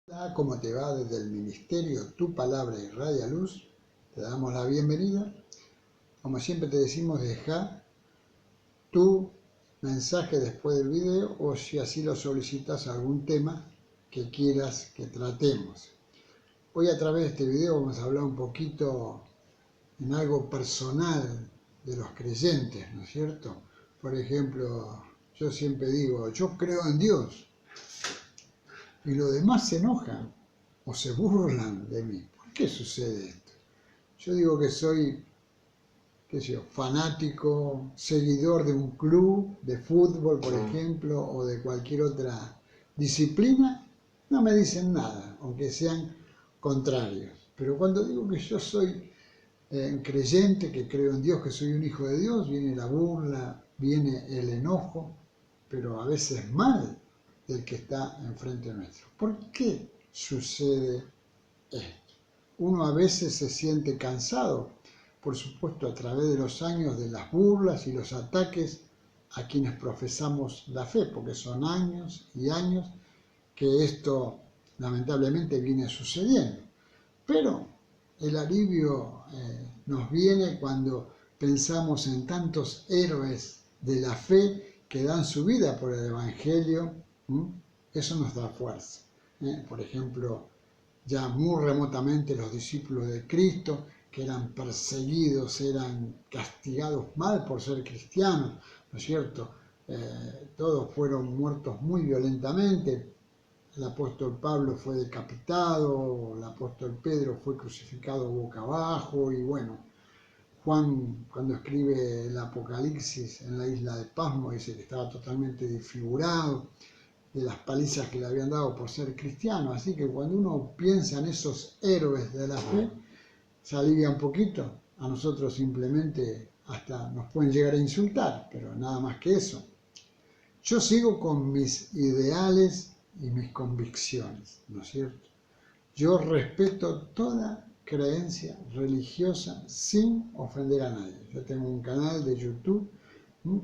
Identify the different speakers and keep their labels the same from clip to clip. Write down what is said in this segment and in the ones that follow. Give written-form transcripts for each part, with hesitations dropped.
Speaker 1: Hola, ¿cómo te va? Desde el Ministerio Tu Palabra y Radia Luz, te damos la bienvenida. Como siempre te decimos, deja tu mensaje después del video o si así lo solicitas algún tema que quieras que tratemos. Hoy a través de este video vamos a hablar un poquito en algo personal de los creyentes, ¿no es cierto? Por ejemplo, yo siempre digo, yo creo en Dios y los demás se enojan o se burlan de mí. ¿Por qué sucede esto? Yo digo que soy, qué sé yo, fanático, seguidor de un club de fútbol, por ejemplo, o de cualquier otra disciplina, no me dicen nada, aunque sean contrarios. Pero cuando digo que yo soy creyente, que creo en Dios, que soy un hijo de Dios, viene la burla, viene el enojo, pero a veces mal del que está enfrente nuestro. ¿Por qué sucede esto? Uno a veces se siente cansado, por supuesto a través de los años, de las burlas y los ataques a quienes profesamos la fe, porque son años y años que esto lamentablemente viene sucediendo. Pero el alivio nos viene cuando pensamos en tantos héroes de la fe que dan su vida por el Evangelio. Eso nos da fuerza. Por ejemplo, ya muy remotamente los discípulos de Cristo, que eran perseguidos, eran castigados mal por ser cristianos, ¿no es cierto? Todos fueron muertos muy violentamente. El apóstol Pablo fue decapitado, el apóstol Pedro fue crucificado boca abajo y bueno, Juan cuando escribe el Apocalipsis en la isla de Pasmo dice que estaba totalmente desfigurado de las palizas que le habían dado por ser cristiano. Así que cuando uno piensa en esos héroes de la fe, se alivia un poquito. A nosotros simplemente hasta nos pueden llegar a insultar, pero nada más que eso. Yo sigo con mis ideales y mis convicciones, ¿no es cierto? Yo respeto toda creencia religiosa sin ofender a nadie. Yo tengo un canal de YouTube,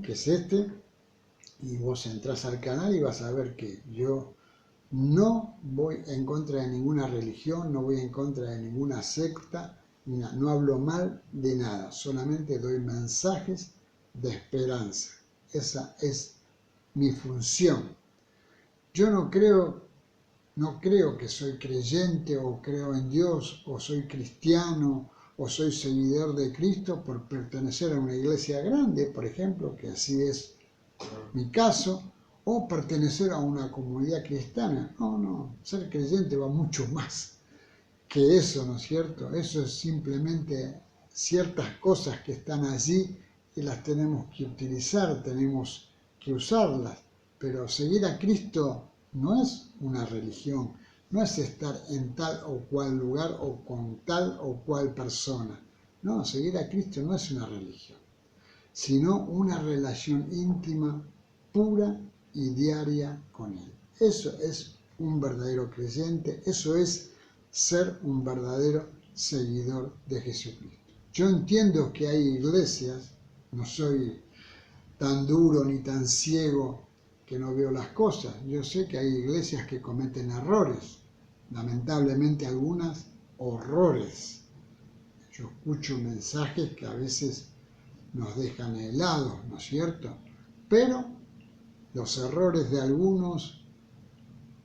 Speaker 1: que es este, y vos entrás al canal y vas a ver que yo no voy en contra de ninguna religión, no voy en contra de ninguna secta, no hablo mal de nada, solamente doy mensajes de esperanza. Esa es mi función. Yo no creo que soy creyente o creo en Dios o soy cristiano o soy seguidor de Cristo por pertenecer a una iglesia grande, por ejemplo, que así es mi caso, o pertenecer a una comunidad cristiana. No, ser creyente va mucho más que eso, ¿no es cierto? Eso es simplemente ciertas cosas que están allí y las tenemos que utilizar, tenemos que usarlas, pero seguir a Cristo no es una religión, no es estar en tal o cual lugar o con tal o cual persona. No, seguir a Cristo no es una religión, sino una relación íntima, pura y diaria con Él. Eso es un verdadero creyente, eso es ser un verdadero seguidor de Jesucristo. Yo entiendo que hay iglesias, no soy tan duro ni tan ciego que no veo las cosas. Yo sé que hay iglesias que cometen errores, lamentablemente algunas horrores. Yo escucho mensajes que a veces nos dejan helados, ¿no es cierto? Pero los errores de algunos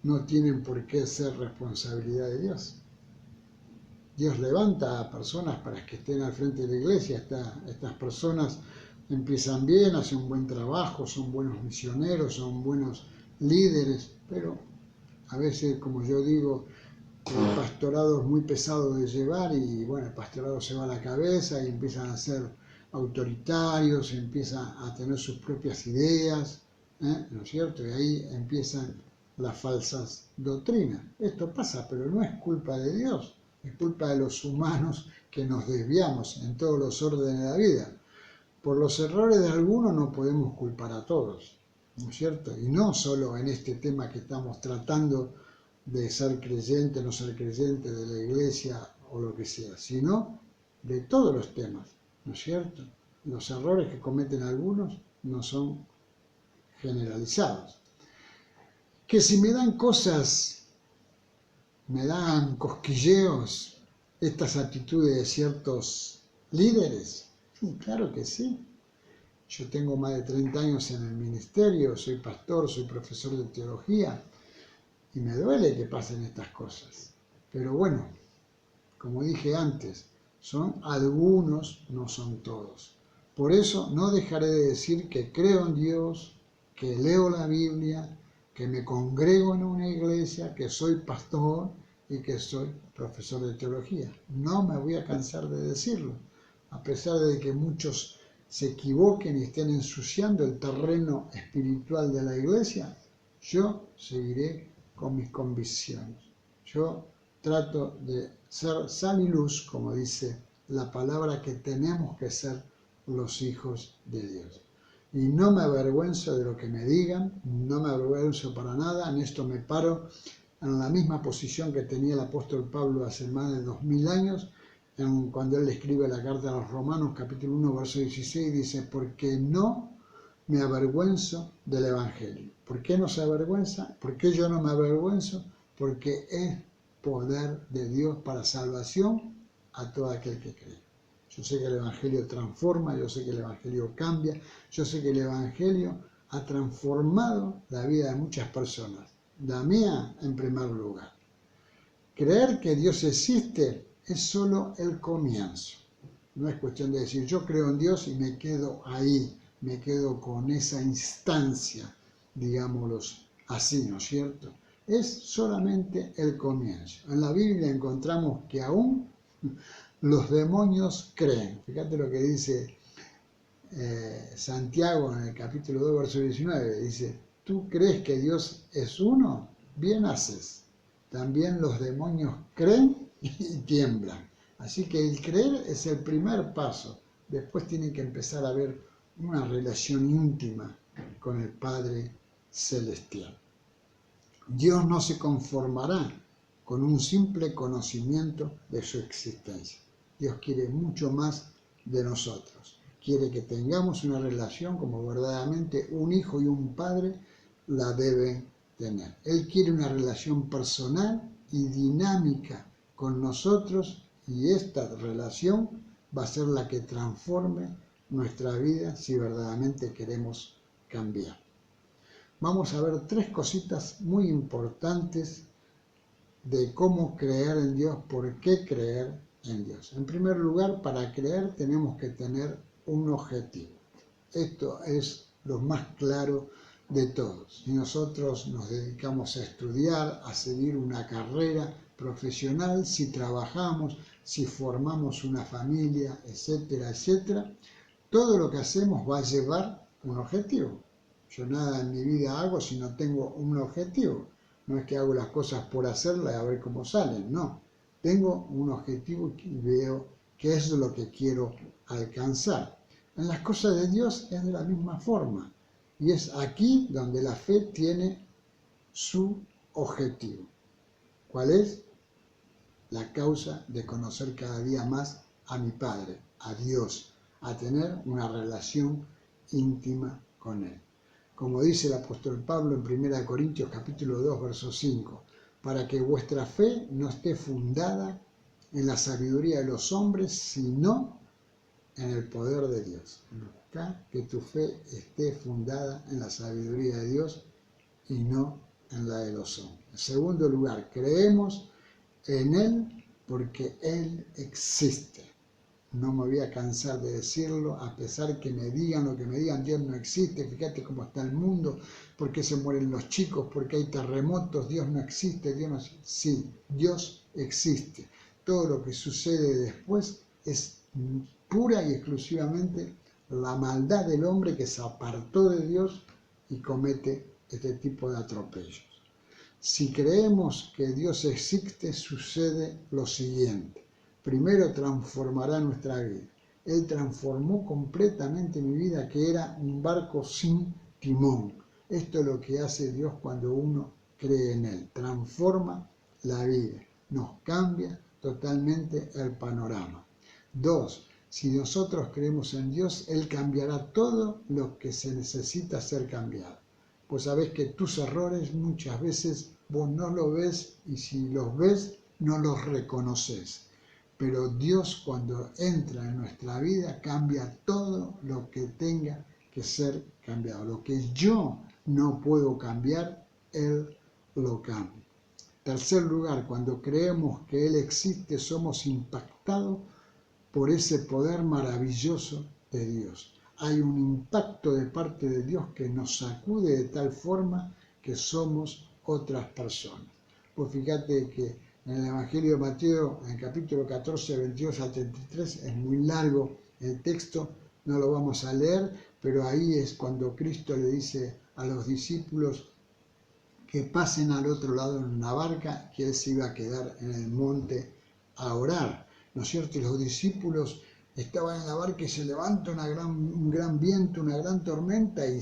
Speaker 1: no tienen por qué ser responsabilidad de Dios. Dios levanta a personas para que estén al frente de la iglesia. Estas personas empiezan bien, hacen un buen trabajo, son buenos misioneros, son buenos líderes, pero a veces, como yo digo, el pastorado es muy pesado de llevar y bueno, el pastorado se va a la cabeza y empiezan a ser autoritarios, empiezan a tener sus propias ideas, ¿no es cierto? Y ahí empiezan las falsas doctrinas. Esto pasa, pero no es culpa de Dios, es culpa de los humanos que nos desviamos en todos los órdenes de la vida. Por los errores de algunos no podemos culpar a todos, ¿no es cierto? Y no solo en este tema que estamos tratando de ser creyente, no ser creyente, de la iglesia o lo que sea, sino de todos los temas, ¿no es cierto? Los errores que cometen algunos no son generalizados. Que si me dan cosas me dan cosquilleos estas actitudes de ciertos líderes? Y claro que sí. Yo tengo más de 30 años en el ministerio, soy pastor, soy profesor de teología y me duele que pasen estas cosas. Pero bueno, como dije antes, son algunos, no son todos. Por eso no dejaré de decir que creo en Dios, que leo la Biblia, que me congrego en una iglesia, que soy pastor y que soy profesor de teología. No me voy a cansar de decirlo, a pesar de que muchos se equivoquen y estén ensuciando el terreno espiritual de la iglesia. Yo seguiré con mis convicciones. Yo trato de ser sal y luz, como dice la palabra, que tenemos que ser los hijos de Dios. Y no me avergüenzo de lo que me digan, no me avergüenzo para nada, en esto me paro en la misma posición que tenía el apóstol Pablo hace más de 2000 años, cuando él escribe la carta a los Romanos, capítulo 1, verso 16, dice, porque no me avergüenzo del Evangelio. ¿Por qué no se avergüenza? ¿Por qué yo no me avergüenzo? Porque es poder de Dios para salvación a todo aquel que cree. Yo sé que el Evangelio transforma, yo sé que el Evangelio cambia, yo sé que el Evangelio ha transformado la vida de muchas personas, la mía en primer lugar. Creer que Dios existe es solo el comienzo. No es cuestión de decir yo creo en Dios y me quedo ahí, me quedo con esa instancia, digámoslo así, ¿no es cierto? Es solamente el comienzo. En la Biblia encontramos que aún los demonios creen. Fíjate lo que dice Santiago en el capítulo 2, verso 19. Dice, ¿tú crees que Dios es uno? Bien haces. También los demonios creen y tiemblan. Así que el creer es el primer paso. Después tiene que empezar a haber una relación íntima con el Padre Celestial. Dios no se conformará con un simple conocimiento de su existencia. Dios quiere mucho más de nosotros. Quiere que tengamos una relación como verdaderamente un hijo y un padre la deben tener. Él quiere una relación personal y dinámica con nosotros y esta relación va a ser la que transforme nuestra vida si verdaderamente queremos cambiar. Vamos a ver tres cositas muy importantes de cómo creer en Dios, por qué creer en Dios. En primer lugar, para creer tenemos que tener un objetivo. Esto es lo más claro de todos. Si nosotros nos dedicamos a estudiar, a seguir una carrera profesional, si trabajamos, si formamos una familia, etcétera, etcétera, todo lo que hacemos va a llevar un objetivo. Yo nada en mi vida hago si no tengo un objetivo. No es que hago las cosas por hacerlas y a ver cómo salen, no. Tengo un objetivo y veo qué es lo que quiero alcanzar. En las cosas de Dios es de la misma forma. Y es aquí donde la fe tiene su objetivo. ¿Cuál es? La causa de conocer cada día más a mi Padre, a Dios, a tener una relación íntima con Él. Como dice el apóstol Pablo en 1 Corintios capítulo 2, verso 5, para que vuestra fe no esté fundada en la sabiduría de los hombres, sino en el poder de Dios. Busca que tu fe esté fundada en la sabiduría de Dios y no en la de los hombres. En segundo lugar, creemos en Él porque Él existe. No me voy a cansar de decirlo, a pesar que me digan lo que me digan, Dios no existe, fíjate cómo está el mundo, por qué se mueren los chicos, por qué hay terremotos, Dios no existe, Dios no existe. Sí, Dios existe. Todo lo que sucede después es pura y exclusivamente la maldad del hombre que se apartó de Dios y comete este tipo de atropellos. Si creemos que Dios existe, sucede lo siguiente. Primero transformará nuestra vida. Él transformó completamente mi vida, que era un barco sin timón. Esto es lo que hace Dios cuando uno cree en Él. Transforma la vida, nos cambia totalmente el panorama. 2. Si nosotros creemos en Dios, Él cambiará todo lo que se necesita ser cambiado. Pues sabés que tus errores muchas veces vos no lo ves y si los ves no los reconoces. Pero Dios cuando entra en nuestra vida cambia todo lo que tenga que ser cambiado. Lo que yo no puedo cambiar, Él lo cambia. Tercer lugar, cuando creemos que Él existe, somos impactados por ese poder maravilloso de Dios. Hay un impacto de parte de Dios que nos sacude de tal forma que somos otras personas. Pues fíjate que en el Evangelio de Mateo, en el capítulo 14, 22 al 33, es muy largo el texto, no lo vamos a leer, pero ahí es cuando Cristo le dice a los discípulos que pasen al otro lado en una barca, que Él se iba a quedar en el monte a orar, ¿no es cierto? Y los discípulos estaban en la barca y se levanta un gran viento, una gran tormenta y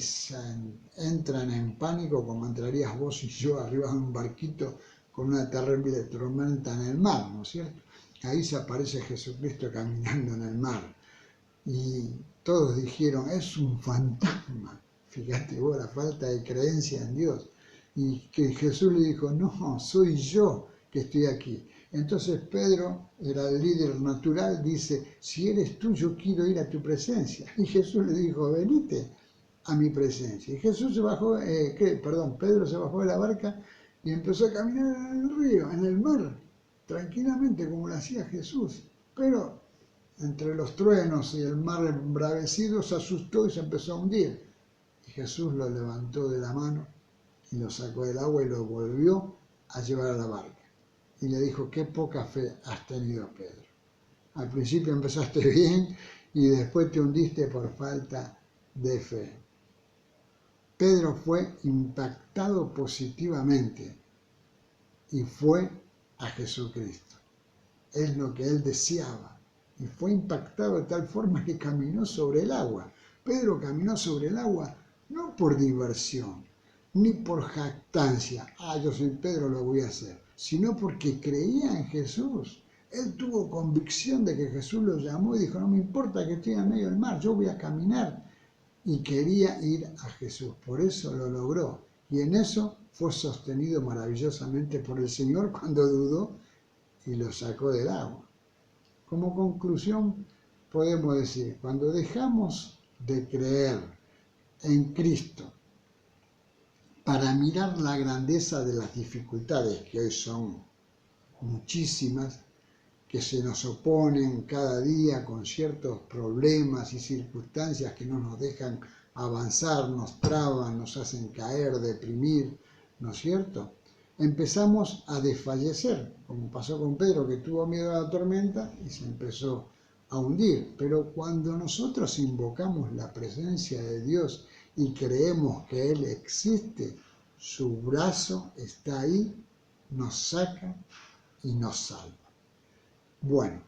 Speaker 1: entran en pánico como entrarías vos y yo arriba de un barquito con una terrible tormenta en el mar, ¿no es cierto? Ahí se aparece Jesucristo caminando en el mar y todos dijeron, es un fantasma. Fíjate vos la falta de creencia en Dios. Y que Jesús le dijo, no, soy yo que estoy aquí. Entonces Pedro, era el líder natural, dice, si eres tú, yo quiero ir a tu presencia. Y Jesús le dijo, venite a mi presencia. Y Jesús se bajó, Pedro se bajó de la barca y empezó a caminar en el río, en el mar, tranquilamente como lo hacía Jesús. Pero entre los truenos y el mar embravecido se asustó y se empezó a hundir. Y Jesús lo levantó de la mano y lo sacó del agua y lo volvió a llevar a la barca. Y le dijo, qué poca fe has tenido, Pedro. Al principio empezaste bien y después te hundiste por falta de fe. Pedro fue impactado positivamente y fue a Jesucristo. Es lo que él deseaba. Y fue impactado de tal forma que caminó sobre el agua. Pedro caminó sobre el agua no por diversión, ni por jactancia, yo soy Pedro, lo voy a hacer, sino porque creía en Jesús. Él tuvo convicción de que Jesús lo llamó y dijo, no me importa que esté en medio del mar, yo voy a caminar. Y quería ir a Jesús, por eso lo logró. Y en eso fue sostenido maravillosamente por el Señor cuando dudó y lo sacó del agua. Como conclusión, podemos decir, cuando dejamos de creer en Cristo para mirar la grandeza de las dificultades, que hoy son muchísimas, que se nos oponen cada día con ciertos problemas y circunstancias que no nos dejan avanzar, nos traban, nos hacen caer, deprimir, ¿no es cierto? Empezamos a desfallecer, como pasó con Pedro, que tuvo miedo a la tormenta y se empezó a hundir. Pero cuando nosotros invocamos la presencia de Dios y creemos que Él existe, su brazo está ahí, nos saca y nos salva. Bueno,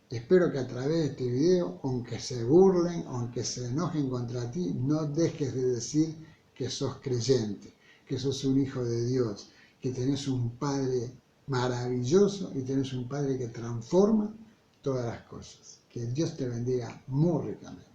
Speaker 1: espero que a través de este video, aunque se burlen, aunque se enojen contra ti, no dejes de decir que sos creyente, que sos un hijo de Dios, que tenés un Padre maravilloso y tenés un Padre que transforma todas las cosas. Que Dios te bendiga muy ricamente.